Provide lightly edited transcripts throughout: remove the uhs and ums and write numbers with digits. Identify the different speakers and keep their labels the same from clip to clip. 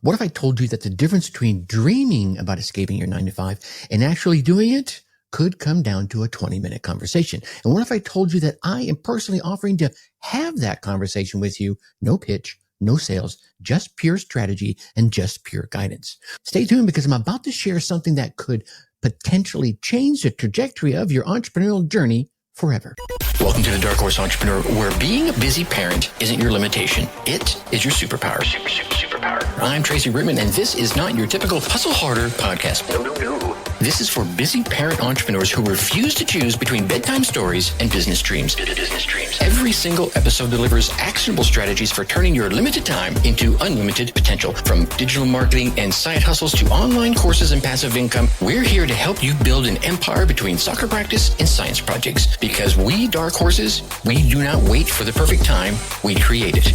Speaker 1: What if I told you that the difference between dreaming about escaping your 9 to 5 and actually doing it could come down to a 20-minute conversation? And what if I told you that I am personally offering to have that conversation with you? No pitch, no sales, just pure strategy and just pure guidance. Stay tuned because I'm about to share something that could potentially change the trajectory of your entrepreneurial journey forever.
Speaker 2: Welcome to the Dark Horse Entrepreneur, where being a busy parent isn't your limitation. It is your superpower. Superpower. I'm Tracy Brinkmann, and this is not your typical hustle harder podcast. No. This is for busy parent entrepreneurs who refuse to choose between bedtime stories and business dreams. Every single episode delivers actionable strategies for turning your limited time into unlimited potential. From digital marketing and side hustles to online courses and passive income, we're here to help you build an empire between soccer practice and science projects. Because we Dark Horses, we do not wait for the perfect time, we create it.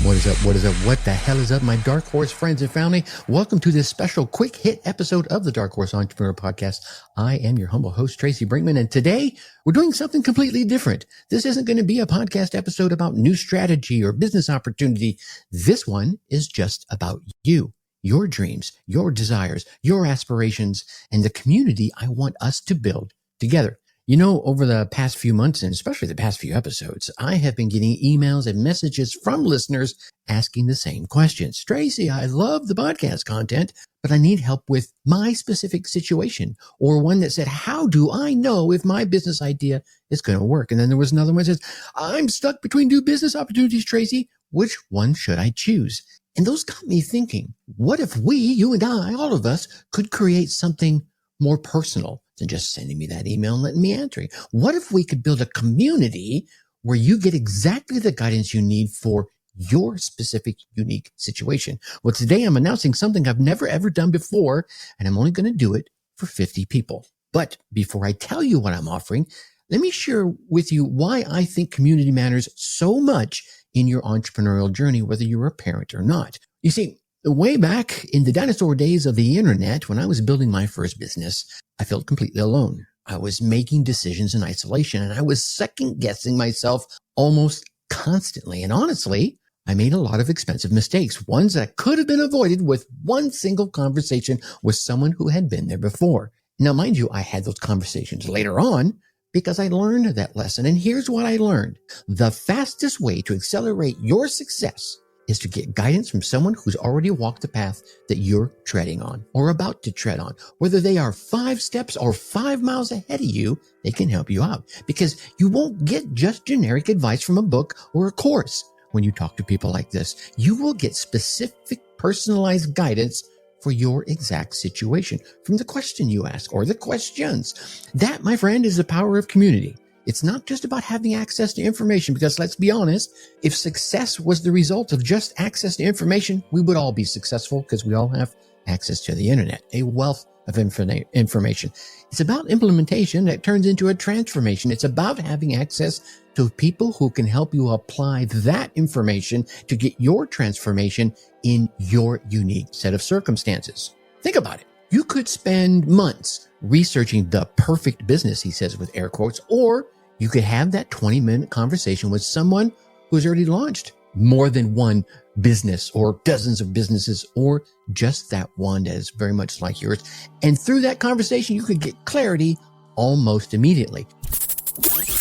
Speaker 1: What is up? What the hell is up, my Dark Horse friends and family? Welcome to this special quick hit episode of the Dark Horse Entrepreneur Podcast. I am your humble host, Tracy Brinkmann, and today we're doing something completely different. This isn't going to be a podcast episode about new strategy or business opportunity. This one is just about you, your dreams, your desires, your aspirations, and the community I want us to build together. You know, over the past few months, and especially the past few episodes, I have been getting emails and messages from listeners asking the same questions. Tracy, I love the podcast content, but I need help with my specific situation. Or one that said, how do I know if my business idea is going to work? And then there was another one that says, I'm stuck between two business opportunities, Tracy. Which one should I choose? And those got me thinking, what if we, you and I, all of us, could create something more personal than just sending me that email and letting me answer it? What if we could build a community where you get exactly the guidance you need for your specific, unique situation? Well, today I'm announcing something I've never, ever done before, and I'm only going to do it for 50 people. But before I tell you what I'm offering, let me share with you why I think community matters so much in your entrepreneurial journey, whether you're a parent or not. You see, way back in the dinosaur days of the internet, when I was building my first business, I felt completely alone. I was making decisions in isolation, and I was second guessing myself almost constantly. And honestly, I made a lot of expensive mistakes, ones that could have been avoided with one single conversation with someone who had been there before. Now, mind you, I had those conversations later on because I learned that lesson. And here's what I learned. The fastest way to accelerate your success is to get guidance from someone who's already walked the path that you're treading on or about to tread on. Whether they are 5 steps or 5 miles ahead of you, they can help you out, because you won't get just generic advice from a book or a course. When you talk to people like this, you will get specific, personalized guidance for your exact situation from the question you ask or the questions. That, my friend, is the power of community. It's not just about having access to information, because let's be honest, if success was the result of just access to information, we would all be successful because we all have access to the internet, a wealth of information. It's about implementation that turns into a transformation. It's about having access to people who can help you apply that information to get your transformation in your unique set of circumstances. Think about it. You could spend months researching the perfect business, he says with air quotes, or you could have that 20-minute conversation with someone who's already launched more than one business or dozens of businesses, or just that one that is very much like yours. And through that conversation, you could get clarity almost immediately.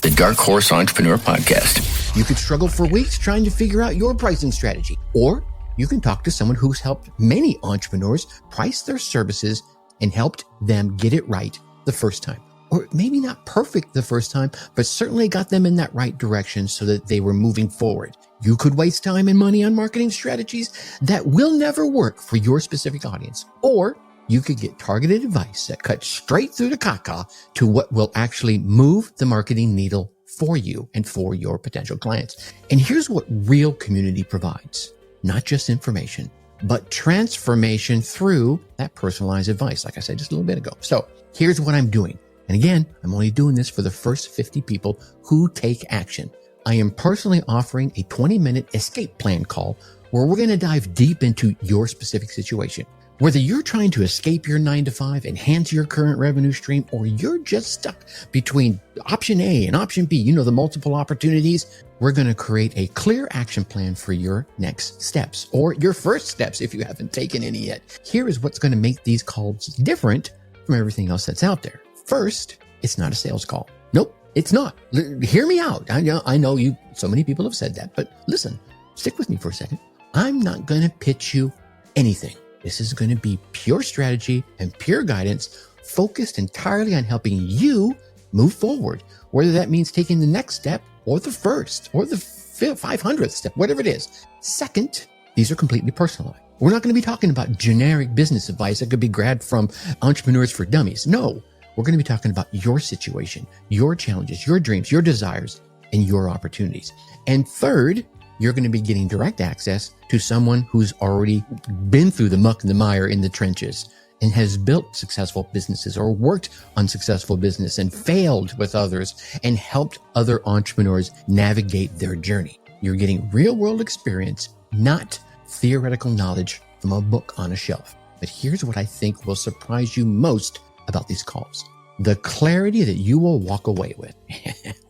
Speaker 2: The Dark Horse Entrepreneur Podcast.
Speaker 1: You could struggle for weeks trying to figure out your pricing strategy, or you can talk to someone who's helped many entrepreneurs price their services and helped them get it right the first time. Or maybe not perfect the first time, but certainly got them in that right direction so that they were moving forward. You could waste time and money on marketing strategies that will never work for your specific audience. Or you could get targeted advice that cuts straight through the caca to what will actually move the marketing needle for you and for your potential clients. And here's what real community provides. Not just information, but transformation through that personalized advice, like I said just a little bit ago. So here's what I'm doing. And again, I'm only doing this for the first 50 people who take action. I am personally offering a 20-minute escape plan call where we're going to dive deep into your specific situation. Whether you're trying to escape your 9 to 5, enhance your current revenue stream, or you're just stuck between option A and option B, the multiple opportunities, we're going to create a clear action plan for your next steps or your first steps if you haven't taken any yet. Here is what's going to make these calls different from everything else that's out there. First, it's not a sales call. Nope, it's not. Hear me out. I know you, so many people have said that, but listen, stick with me for a second. I'm not going to pitch you anything. This is going to be pure strategy and pure guidance, focused entirely on helping you move forward, whether that means taking the next step or the first or the 500th step, whatever it is. Second, these are completely personalized. We're not going to be talking about generic business advice that could be grabbed from Entrepreneurs for Dummies. No, we're going to be talking about your situation, your challenges, your dreams, your desires, and your opportunities. And third, you're going to be getting direct access to someone who's already been through the muck and the mire in the trenches and has built successful businesses or worked on successful business and failed with others and helped other entrepreneurs navigate their journey. You're getting real world experience, not theoretical knowledge from a book on a shelf. But here's what I think will surprise you most about these calls. The clarity that you will walk away with.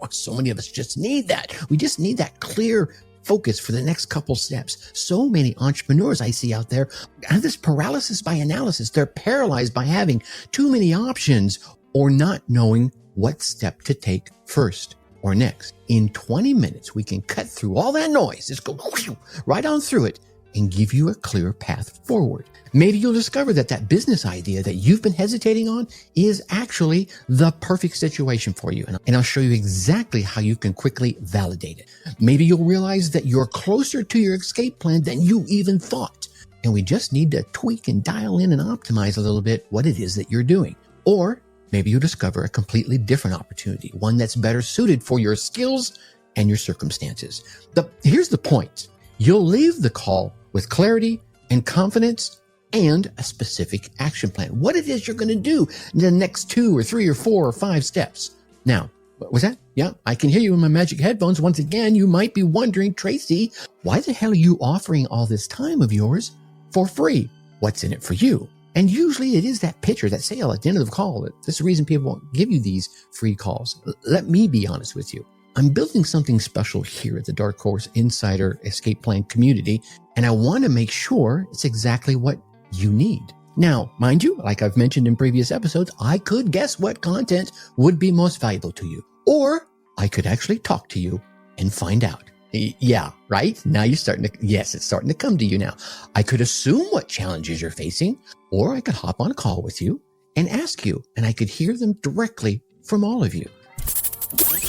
Speaker 1: So many of us just need that. We just need that clear focus for the next couple steps. So many entrepreneurs I see out there have this paralysis by analysis. They're paralyzed by having too many options or not knowing what step to take first or next. In 20 minutes, we can cut through all that noise. Just go right on through it and give you a clear path forward. Maybe you'll discover that business idea that you've been hesitating on is actually the perfect situation for you. And I'll show you exactly how you can quickly validate it. Maybe you'll realize that you're closer to your escape plan than you even thought. And we just need to tweak and dial in and optimize a little bit what it is that you're doing. Or maybe you'll discover a completely different opportunity, one that's better suited for your skills and your circumstances. Here's the point. You'll leave the call with clarity and confidence and a specific action plan. What it is you're going to do in the next 2 or 3 or 4 or 5 steps. Now, what was that? Yeah, I can hear you in my magic headphones. Once again, you might be wondering, Tracy, why the hell are you offering all this time of yours for free? What's in it for you? And usually it is that pitch or that sale at the end of the call. That's the reason people won't give you these free calls. Let me be honest with you. I'm building something special here at the Dark Horse Insider Escape Plan community, and I want to make sure it's exactly what you need. Now, mind you, like I've mentioned in previous episodes, I could guess what content would be most valuable to you, or I could actually talk to you and find out. Yeah, right? Now it's starting to come to you now. I could assume what challenges you're facing, or I could hop on a call with you and ask you, and I could hear them directly from all of you.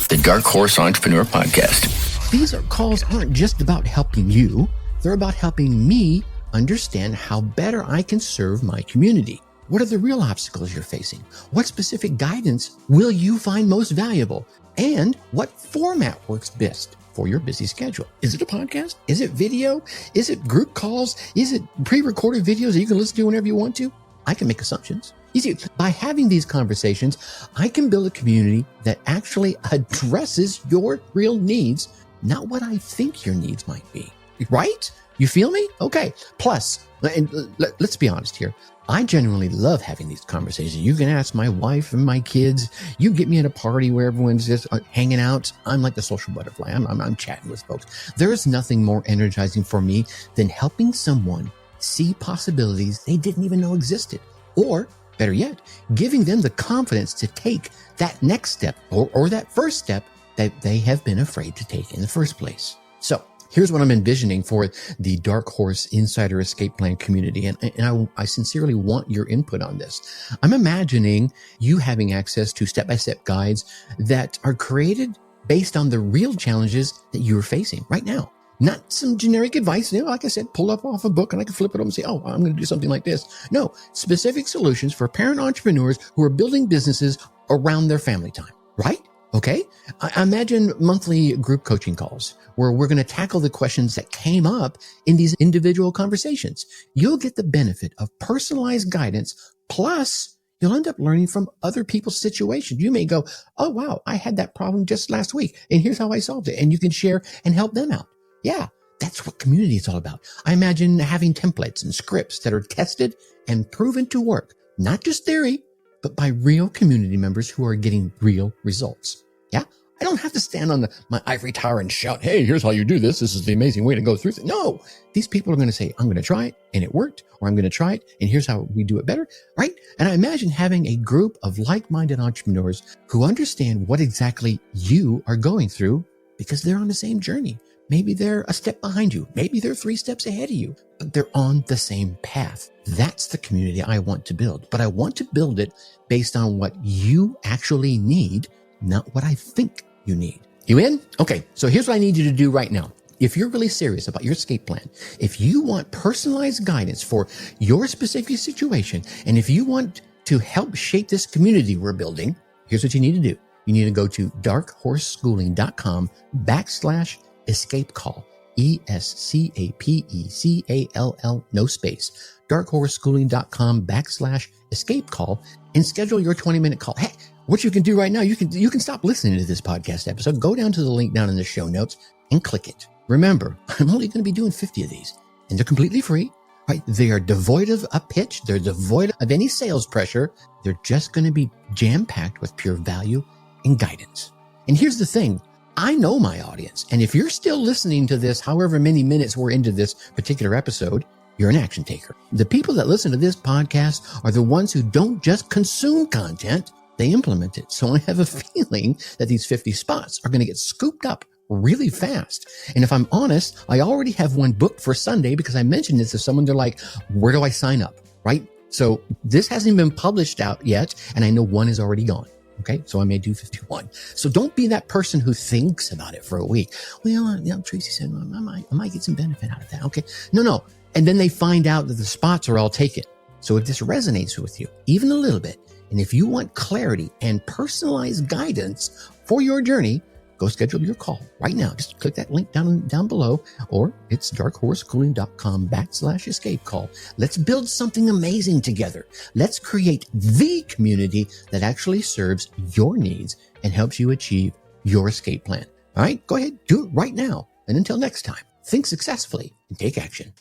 Speaker 2: The Dark Horse Entrepreneur Podcast.
Speaker 1: These calls aren't just about helping you. They're about helping me understand how better I can serve my community. What are the real obstacles you're facing? What specific guidance will you find most valuable? And what format works best for your busy schedule? Is it a podcast? Is it video? Is it group calls? Is it pre-recorded videos that you can listen to whenever you want to? I can make assumptions. You see, by having these conversations, I can build a community that actually addresses your real needs, not what I think your needs might be. Right? You feel me? Okay. Plus, and let's be honest here. I genuinely love having these conversations. You can ask my wife and my kids. You get me at a party where everyone's just hanging out. I'm like the social butterfly. I'm chatting with folks. There is nothing more energizing for me than helping someone see possibilities they didn't even know existed. Or better yet, giving them the confidence to take that next step or that first step that they have been afraid to take in the first place. So here's what I'm envisioning for the Dark Horse Insider Escape Plan community. And I sincerely want your input on this. I'm imagining you having access to step-by-step guides that are created based on the real challenges that you're facing right now. Not some generic advice, like I said, pull up off a book and I can flip it over and say, oh, I'm going to do something like this. No, specific solutions for parent entrepreneurs who are building businesses around their family time, right? Okay. I imagine monthly group coaching calls where we're going to tackle the questions that came up in these individual conversations. You'll get the benefit of personalized guidance. Plus, you'll end up learning from other people's situations. You may go, oh, wow, I had that problem just last week and here's how I solved it. And you can share and help them out. Yeah, That's what community is all about. I imagine having templates and scripts that are tested and proven to work, not just theory, but by real community members who are getting real results. Yeah. I don't have to stand on my ivory tower and shout, hey, here's how you do this. This is the amazing way to go through it. No, these people are going to say, I'm going to try it and it worked, or I'm going to try it and here's how we do it better, right? And I imagine having a group of like-minded entrepreneurs who understand what exactly you are going through because they're on the same journey. Maybe they're a step behind you. Maybe they're 3 steps ahead of you, but they're on the same path. That's the community I want to build, but I want to build it based on what you actually need, not what I think you need. You in? Okay. So here's what I need you to do right now. If you're really serious about your escape plan, if you want personalized guidance for your specific situation, and if you want to help shape this community we're building, here's what you need to do. You need to go to darkhorseschooling.com/escape call. ESCAPECALL, no space. darkhorseschooling.com/escape call and schedule your 20-minute call. Hey, what you can do right now, you can stop listening to this podcast episode. Go down to the link down in the show notes and click it. Remember, I'm only going to be doing 50 of these, and they're completely free, right? They are devoid of a pitch. They're devoid of any sales pressure. They're just going to be jam-packed with pure value and guidance. And here's the thing. I know my audience. And if you're still listening to this, however many minutes we're into this particular episode, you're an action taker. The people that listen to this podcast are the ones who don't just consume content, they implement it. So I have a feeling that these 50 spots are going to get scooped up really fast. And if I'm honest, I already have one booked for Sunday because I mentioned this to someone. They're like, where do I sign up? Right? So this hasn't been published out yet. And I know one is already gone. Okay. So I may do 51. So don't be that person who thinks about it for a week. Well, Tracy said, I might get some benefit out of that. Okay. No. And then they find out that the spots are all taken. So if this resonates with you, even a little bit, and if you want clarity and personalized guidance for your journey, go schedule your call right now. Just click that link down below, or it's darkhorseschooling.com/escape call. Let's build something amazing together. Let's create the community that actually serves your needs and helps you achieve your escape plan. All right, go ahead, do it right now. And until next time, think successfully and take action.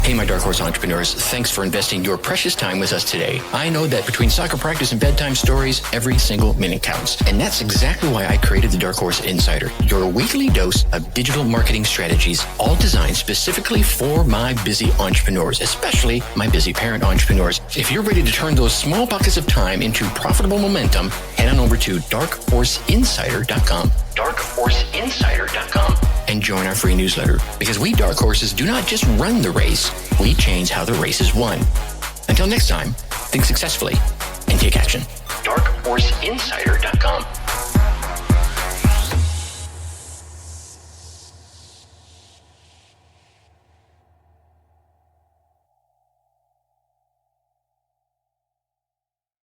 Speaker 2: Hey, my Dark Horse entrepreneurs, thanks for investing your precious time with us today. I know that between soccer practice and bedtime stories, every single minute counts. And that's exactly why I created the Dark Horse Insider, your weekly dose of digital marketing strategies, all designed specifically for my busy entrepreneurs, especially my busy parent entrepreneurs. If you're ready to turn those small pockets of time into profitable momentum, head on over to darkhorseinsider.com, darkhorseinsider.com, and join our free newsletter. Because we Dark Horses do not just run the race, we change how the race is won. Until next time, think successfully and take action. darkhorseinsider.com.